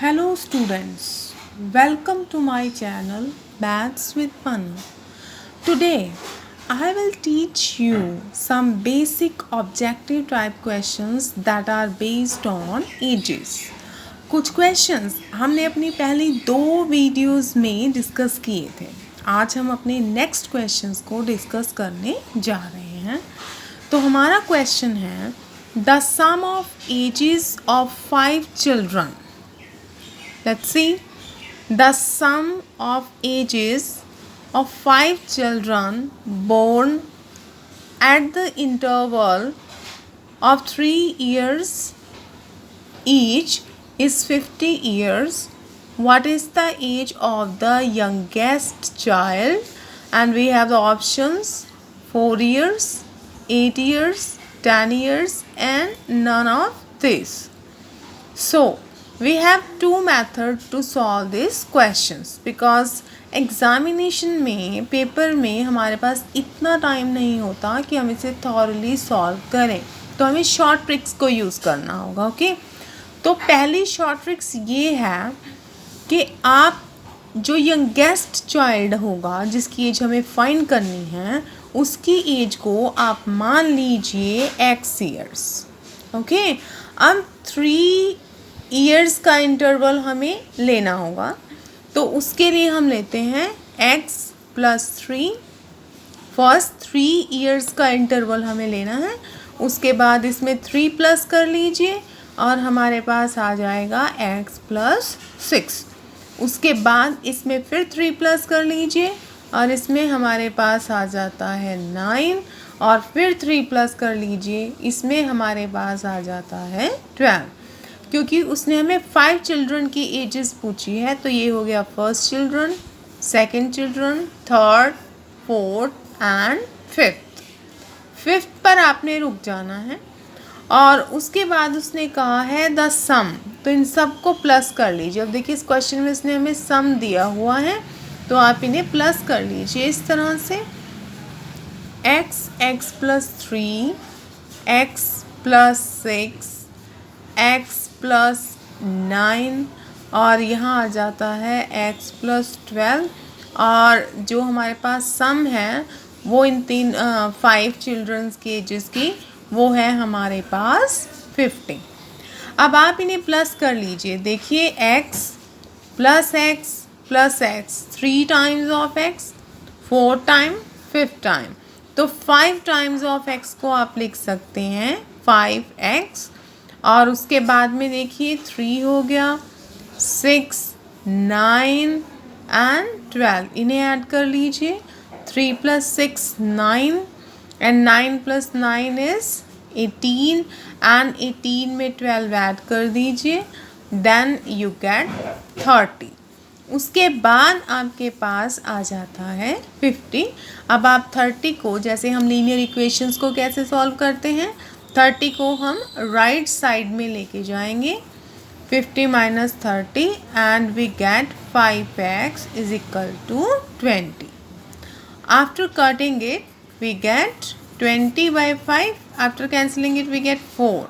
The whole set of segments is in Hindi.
Hello students, welcome to my channel Maths with Manu. Today I will teach you some basic objective type questions that are based on ages. कुछ क्वेश्चंस हमने अपनी पहली 2 वीडियोस में डिस्कस किए थे. आज हम अपने नेक्स्ट क्वेश्चंस को डिस्कस करने जा रहे हैं. तो हमारा क्वेश्चन है the sum of ages of 5 children. Let's see. The sum of ages of 5 children born at the interval of 3 years each is 50 years. What is the age of the youngest child? And we have the options 4 years, 8 years, 10 years and none of this. So, we have 2 methods to solve these questions because examination में पेपर में हमारे पास इतना टाइम नहीं होता कि हम इसे थॉरली सॉल्व करें. तो हमें शॉर्ट ट्रिक्स को यूज़ करना होगा. ओके, तो पहली शॉर्ट ट्रिक्स ये है कि आप जो यंगेस्ट चाइल्ड होगा जिसकी एज हमें फाइंड करनी है उसकी एज को आप मान लीजिए x ईयर्स. ओके, अब 3 ईयर्स का इंटरवल हमें लेना होगा. तो उसके लिए हम लेते हैं x + 3. फर्स्ट 3 ईयर्स का इंटरवल हमें लेना है. उसके बाद इसमें 3 प्लस कर लीजिए और हमारे पास आ जाएगा x + 6. उसके बाद इसमें फिर 3 प्लस कर लीजिए और इसमें हमारे पास आ जाता है 9 और फिर 3 प्लस कर लीजिए, इसमें हमारे पास आ जाता है 12. क्योंकि उसने हमें 5 चिल्ड्रन की एजेस पूछी है तो ये हो गया first children, second children, third, fourth and fifth. Fifth पर आपने रुक जाना है और उसके बाद उसने कहा है द सम. तो इन सब को प्लस कर लीजिए. अब देखिए इस क्वेश्चन में इसने हमें सम दिया हुआ है तो आप इन्हें प्लस कर लीजिए इस तरह से. x + 3, x + 6, x + 9 और यहाँ आ जाता है x + 12 और जो हमारे पास सम है वो इन 5 चिल्ड्रंस की एजेस की वो है हमारे पास 50. अब आप इन्हें प्लस कर लीजिए. देखिए x + x + x 3 times of x, 4 time, 5 time. तो 5 टाइम्स ऑफ x को आप लिख सकते हैं 5x और उसके बाद में देखिए 3 हो गया, 6, 9 एंड 12. इन्हें ऐड कर लीजिए. 3 + 6 9 एंड 9 + 9 इज़ 18 एंड 18 में 12 ऐड कर दीजिए. Then you get 30. उसके बाद आपके पास आ जाता है 50. अब आप 30 को, जैसे हम लीनियर इक्वेशंस को कैसे सॉल्व करते हैं, 30 को हम राइट साइड में लेके जाएंगे. 50 - 30 and we get 5x = 20. After cutting it we get 20/5. After cancelling it we get 4.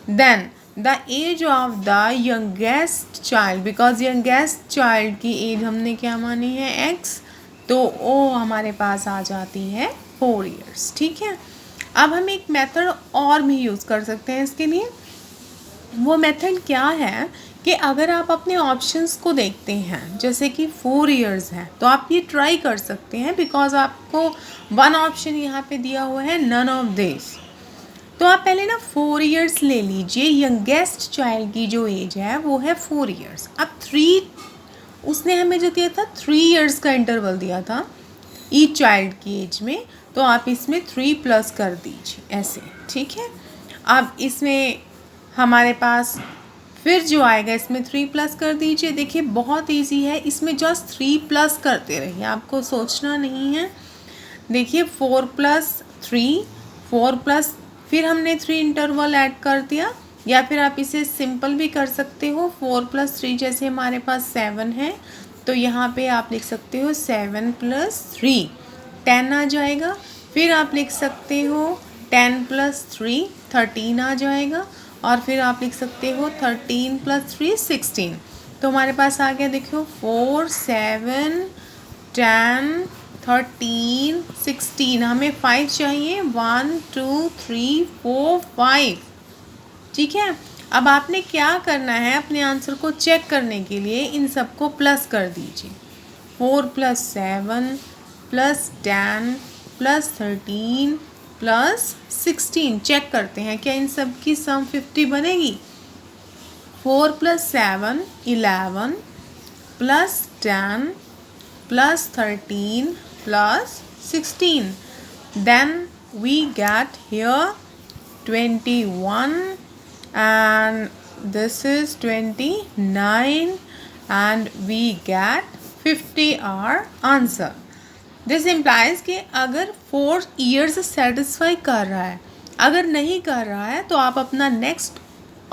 Then the age of the youngest child, because youngest child की एज हमने क्या मानी है x, तो वो हमारे पास आ जाती है 4 ईयर्स. ठीक है. अब हम एक मेथड और भी यूज़ कर सकते हैं इसके लिए. वो मेथड क्या है कि अगर आप अपने ऑप्शंस को देखते हैं जैसे कि 4 इयर्स है तो आप ये ट्राई कर सकते हैं बिकॉज आपको 1 ऑप्शन यहाँ पे दिया हुआ है नन ऑफ दिस. तो आप पहले ना 4 इयर्स ले लीजिए. यंगेस्ट चाइल्ड की जो एज है वो है 4 इयर्स. अब 3 उसने हमें जो दिया था 3 इयर्स का इंटरवल दिया था ईच चाइल्ड की एज में, तो आप इसमें 3 प्लस कर दीजिए ऐसे. ठीक है. अब इसमें हमारे पास फिर जो आएगा इसमें 3 प्लस कर दीजिए. देखिए बहुत इजी है, इसमें जस्ट 3 प्लस करते रहिए, आपको सोचना नहीं है. देखिए 4 + 3, 4 प्लस फिर हमने 3 इंटरवल ऐड कर दिया, या फिर आप इसे सिंपल भी कर सकते हो. 4 + 3 जैसे हमारे पास 7 है तो यहाँ पे आप लिख सकते हो 7 + 3 10 आ जाएगा. फिर आप लिख सकते हो 10 + 3 13 आ जाएगा और फिर आप लिख सकते हो 13 + 3 16. तो हमारे पास आ गया, देखो 4, 7, 10, 13, 16, हमें 5 चाहिए, 1, 2, 3, 4, 5। ठीक है, अब आपने क्या करना है, अपने आंसर को चेक करने के लिए इन सबको प्लस कर दीजिए। 4 + 7 + 10 + 13 + 16, चेक करते हैं क्या इन सब की सम 50 बनेगी। 4 + 7 11 + 10 + 13 + 16, then we get here 21 and this is 29 and we get 50 our answer. This implies कि अगर 4 years सेटिस्फाई कर रहा है, अगर नहीं कर रहा है तो आप अपना नेक्स्ट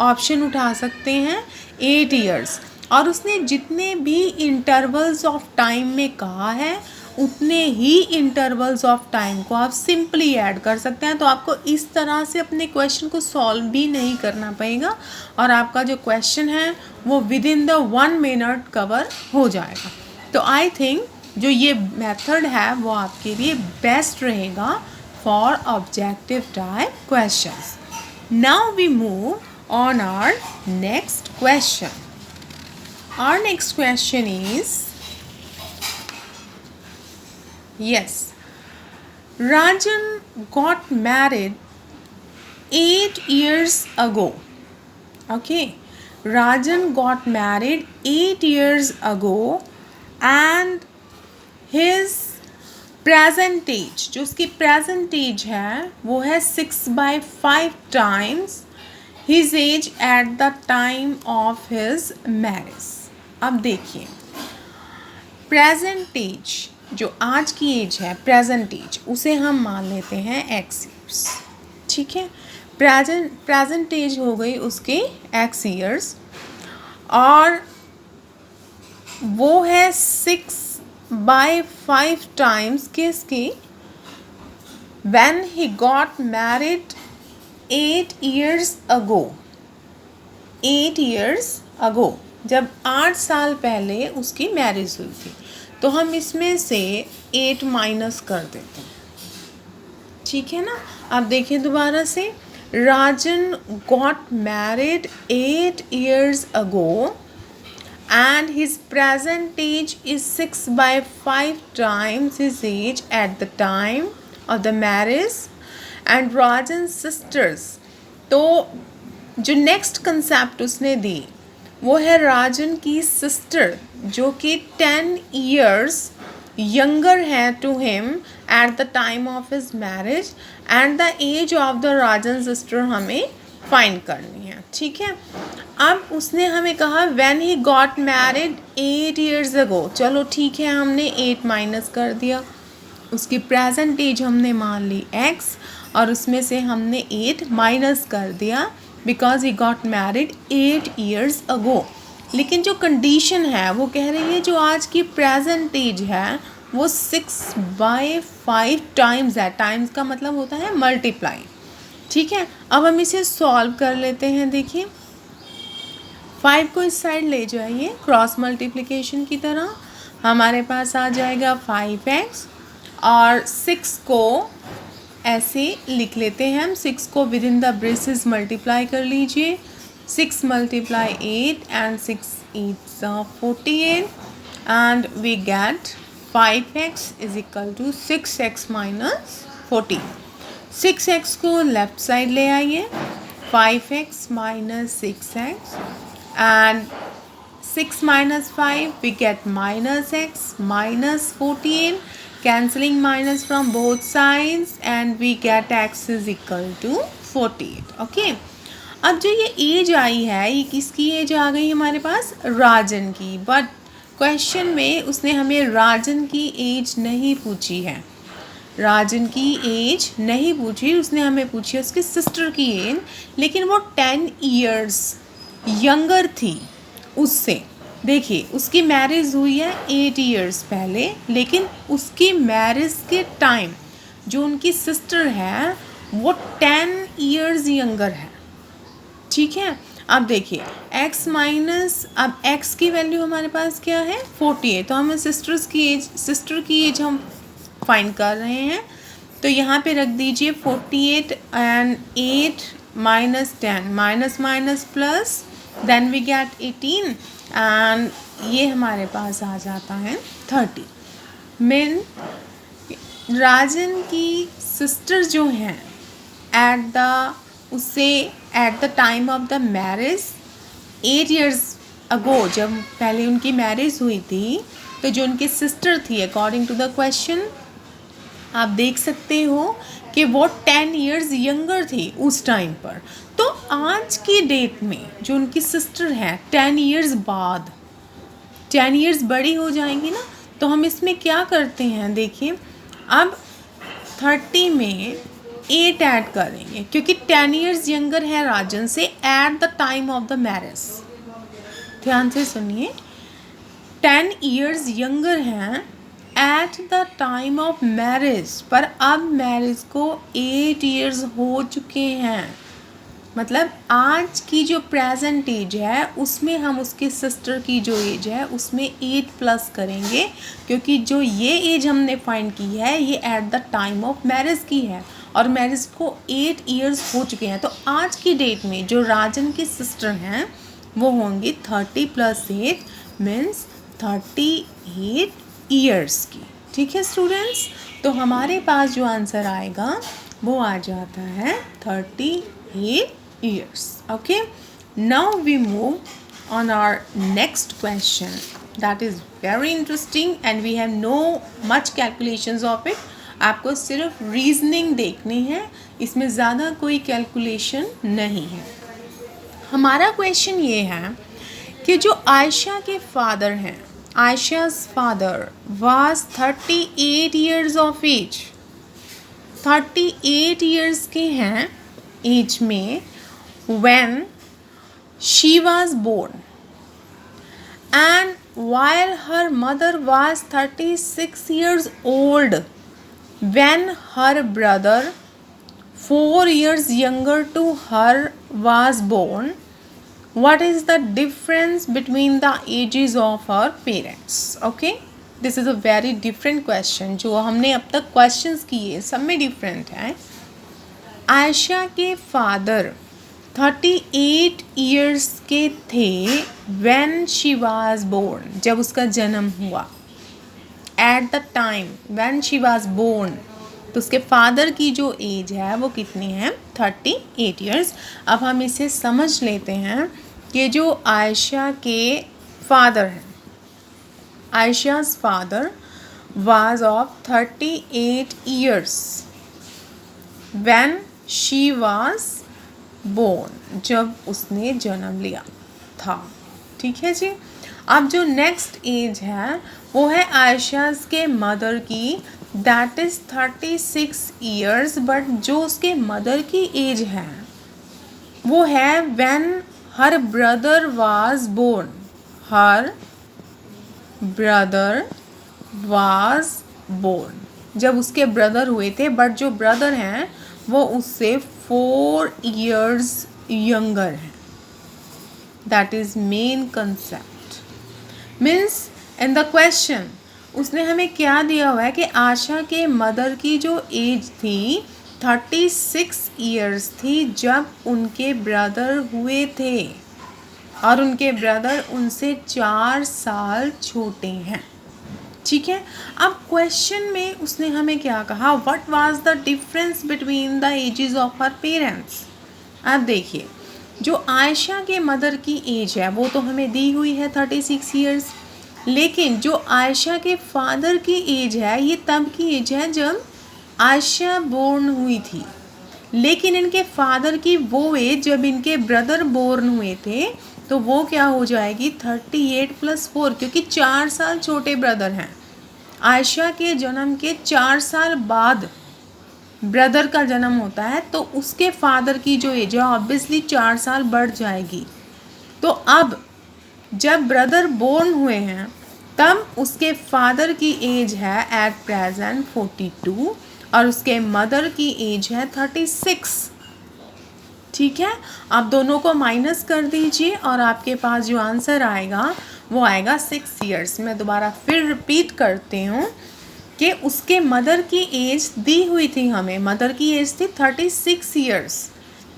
ऑप्शन उठा सकते हैं 8 years, और उसने जितने भी इंटरवल्स ऑफ टाइम में कहा है उतने ही इंटरवल्स ऑफ टाइम को आप सिंपली ऐड कर सकते हैं। तो आपको इस तरह से अपने क्वेश्चन को सॉल्व भी नहीं करना पड़ेगा और आपका जो क्वेश्चन है वो with in the 1 minute cover हो जाएगा। तो आई थिंक जो ये मेथड है वो आपके लिए बेस्ट रहेगा for objective type questions. Now we move on our next question. Our next question is, yes, Rajan got married 8 years ago. Okay, Rajan got married 8 years ago and his present age, जो उसकी present age है वो है 6/5 times his age at the time of his marriage. अब देखिए, प्रेजेंट एज, जो आज की एज है प्रेजेंट एज, उसे हम मान लेते हैं x years। ठीक है, प्रेजेंट एज हो गई उसके x years और वो है 6/5 times किसकी, when he got married 8 years ago। 8 years ago, जब 8 साल पहले उसकी मैरिज हुई थी, तो हम इसमें से 8 माइनस कर देते हैं। ठीक है ना, अब देखिए दोबारा से, राजन got married 8 years ago and his present age is 6/5 times his age at the time of the marriage and Rajan sisters। तो जो नेक्स्ट कंसेप्ट उसने दी वो है राजन की सिस्टर जो कि 10 years यंगर है to him at the time of his marriage and the age of the Rajan sister हमें फाइंड करनी है। ठीक है, अब उसने हमें कहा when he got married 8 years ago। चलो ठीक है, हमने 8 माइनस कर दिया, उसकी प्रेजेंट एज हमने मान ली x और उसमें से हमने 8 माइनस कर दिया because he got married 8 years ago। लेकिन जो कंडीशन है वो कह रही है जो आज की प्रेजेंट एज है वो 6/5 टाइम्स है। टाइम्स का मतलब होता है मल्टीप्लाई। ठीक है, अब हम इसे सॉल्व कर लेते हैं। देखिए 5 को इस साइड ले जाइए क्रॉस मल्टीप्लिकेशन की तरह, हमारे पास आ जाएगा 5x और 6 को ऐसे लिख लेते हैं हम। 6 को with in the braces multiply कर लीजिए। 6 × 8 and 6 8 48 and we get 5x is equal to 6x minus 14। 6x को लेफ्ट साइड ले आइए, 5x minus 6x and 6 minus 5 we get minus x minus 14, cancelling minus from both sides and we get x is equal to 48। Okay, अब जो ये एज आई है ये किसकी एज आ गई हमारे पास, राजन की। बट क्वेश्चन में उसने हमें राजन की एज नहीं पूछी है, राजन की एज नहीं पूछी, उसने हमें पूछी है उसकी सिस्टर की एज, लेकिन वो 10 years यंगर थी उससे। देखिए उसकी मैरिज हुई है 8 years पहले, लेकिन उसकी मैरिज के टाइम जो उनकी सिस्टर है वो 10 years यंगर है। ठीक है, अब देखिए x माइनस, अब x की वैल्यू हमारे पास क्या है 48, तो हम सिस्टर की एज हम फाइंड कर रहे हैं। तो यहाँ पे रख दीजिए 48 and 8 minus 10, minus minus plus, then we get 18 and ये हमारे पास आ जाता है 30। मीन राजन की सिस्टर जो हैं eight the time of the marriage 8 years अगो, जब पहले उनकी मैरिज हुई थी, तो जो उनकी सिस्टर थी अकॉर्डिंग टू द क्वेश्चन आप देख सकते हो कि वो 10 years यंगर थी उस टाइम पर। तो आज की डेट में जो उनकी सिस्टर है 10 years बाद 10 years बड़ी हो जाएंगी ना, तो हम इसमें क्या करते हैं, देखिए अब 30 में 8 ऐड करेंगे क्योंकि 10 years यंगर है राजन से eight the time of the marriage. ध्यान से सुनिए, 10 years यंगर हैं eight the time of marriage, पर अब मैरिज को 8 years हो चुके हैं। मतलब आज की जो प्रेजेंट एज है उसमें हम उसके सिस्टर की जो एज है उसमें 8 प्लस करेंगे, क्योंकि जो ये एज हमने फाइंड की है ये eight the time of marriage की है और मैरिज को 8 years हो चुके हैं। तो आज की डेट में जो राजन की सिस्टर हैं वो होंगी 30 + 8 मीन्स 38 years की। ठीक है स्टूडेंट्स, तो हमारे पास जो आंसर आएगा वो आ जाता है 38 years. Okay, now we move on our next question that is very interesting and we have no much calculations of it. आपको सिर्फ रीजनिंग देखनी है, इसमें ज़्यादा कोई कैलकुलेशन नहीं है। हमारा क्वेश्चन ये है कि जो आयशा के फादर हैं, आयशा's father was 38 years of age, 38 years के हैं एज में when she was born, and while her mother was 36 years old when her brother 4 years younger to her was born. What is the difference between the ages of her parents? Okay, this is a very different question. जो हमने अब तक questions किए सब में different है। आयशा के फादर 38 years के थे when she was born, जब उसका जन्म हुआ। At the time when she was born, तो उसके फादर की जो एज है वो कितनी है 38 years। अब हम इसे समझ लेते हैं कि जो आयशा के फादर हैं, आयशा's father was of 38 years when she was born, जब उसने जन्म लिया था। ठीक है जी। अब जो नेक्स्ट एज है वो है आयशा के मदर की, दैट इज़ 36 years, बट जो उसके मदर की एज है वो है when her brother was born, her brother was born, जब उसके ब्रदर हुए थे, बट जो ब्रदर हैं वो उससे 4 years younger हैं। That is main concept. Means in the question उसने हमें क्या दिया हुआ है कि आशा के मदर की जो एज थी 36 years थी जब उनके ब्रदर हुए थे और उनके ब्रदर उनसे 4 साल छोटे हैं। ठीक है। अब क्वेश्चन में उसने हमें क्या कहा, what was the difference between the ages of our parents. अब देखिए जो आयशा के मदर की एज है वो तो हमें दी हुई है 36 years, लेकिन जो आयशा के फादर की एज है ये तब की एज है जब आयशा बोर्न हुई थी, लेकिन इनके फादर की वो एज जब इनके ब्रदर बोर्न हुए थे तो वो क्या हो जाएगी 38 + 4, क्योंकि 4 साल छोटे ब्रदर हैं। आयशा के जन्म के 4 साल बाद ब्रदर का जन्म होता है तो उसके फादर की जो एज है ऑब्वियसली 4 साल बढ़ जाएगी। तो अब जब ब्रदर बोर्न हुए हैं तब उसके फादर की एज है एट प्रेजेंट 42 और उसके मदर की एज है 36। ठीक है, आप दोनों को माइनस कर दीजिए और आपके पास जो आंसर आएगा वो आएगा 6 ईयर्स। मैं दोबारा फिर रिपीट करती हूँ कि उसके मदर की एज दी हुई थी, हमें मदर की एज थी 36 ईयर्स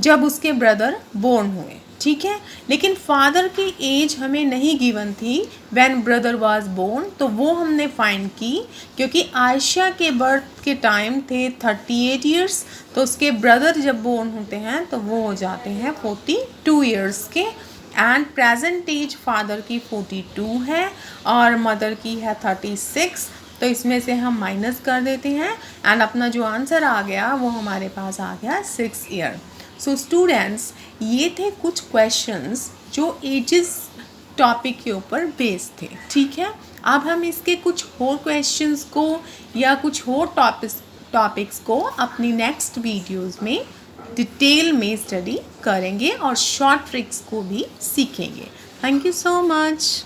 जब उसके ब्रदर बोर्न हुए, ठीक है। लेकिन फादर की एज हमें नहीं गिवन थी व्हेन ब्रदर वाज बोर्न, तो वो हमने फाइंड की क्योंकि आयशा के बर्थ के टाइम थे 38 ईयर्स, तो उसके ब्रदर जब बोर्न होते हैं तो वो हो जाते हैं 42 ईयर्स के। एंड प्रेजेंट एज फादर की 42 है और मदर की है 36, तो इसमें से हम माइनस कर देते हैं एंड अपना जो आंसर आ गया वो हमारे पास आ गया 6 ईयर। सो स्टूडेंट्स, ये थे कुछ क्वेश्चंस जो एजेस टॉपिक के ऊपर बेस्ड थे, ठीक है। अब हम इसके कुछ और क्वेश्चंस को या कुछ और टॉपिक्स को अपनी नेक्स्ट वीडियोस में डिटेल में स्टडी करेंगे और शॉर्ट ट्रिक्स को भी सीखेंगे। Thank you so much.